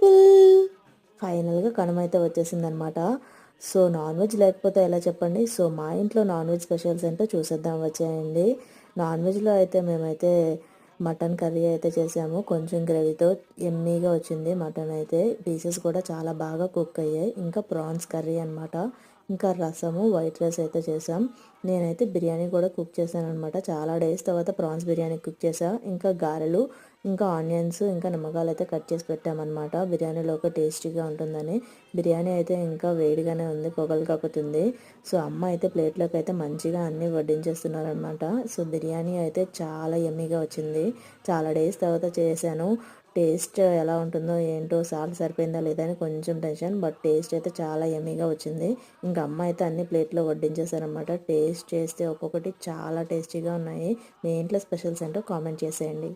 Table. ఫైనల్గా కనుమ అయితే వచ్చేసిందనమాట. So non veg లేకపోతే ఎలా చెప్పండి. సో మా ఇంట్లో నాన్ వెజ్ స్పెషల్స్ ఏంటో చూసేద్దాం వచ్చాయండి. నాన్ వెజ్లో అయితే మేమైతే మటన్ కర్రీ అయితే చేసాము. కొంచెం గ్రేవీతో ఎమ్మీగా వచ్చింది మటన్ అయితే. పీసెస్ కూడా చాలా బాగా కుక్ అయ్యాయి. ఇంకా ప్రాన్స్ కర్రీ అనమాట. ఇంకా రసము, వైట్ రైస్ అయితే చేసాం. నేనైతే బిర్యానీ కూడా కుక్ చేశాను అనమాట. చాలా డేస్ తర్వాత ప్రాన్స్ బిర్యానీ కుక్ చేసా. ఇంకా గారెలు, ఇంకా ఆనియన్స్, ఇంకా నిమ్మకాయలు అయితే కట్ చేసి పెట్టామన్నమాట. బిర్యానీలోకి టేస్టీగా ఉంటుందని. బిర్యానీ అయితే ఇంకా వేడిగానే ఉంది, పొగలు కక్కుతుంది. సో అమ్మ అయితే ప్లేట్లోకి అయితే మంచిగా అన్నీ వడ్డించేస్తున్నారనమాట. సో బిర్యానీ అయితే చాలా యమ్మీగా వచ్చింది. చాలా డేస్ తర్వాత చేశాను. టేస్ట్ ఎలా ఉంటుందో ఏంటో, సాల్ట్ సరిపోయిందా లేదా అని కొంచెం టెన్షన్. బట్ టేస్ట్ అయితే చాలా యమ్మీగా వచ్చింది. ఇంకా అమ్మ అయితే అన్ని ప్లేట్లో వడ్డించేశారనమాట. టేస్ట్ చేస్తే ఒక్కొక్కటి చాలా టేస్టీగా ఉన్నాయి. మీ ఇంట్లో స్పెషల్స్ ఏంటో కామెంట్ చేసేయండి.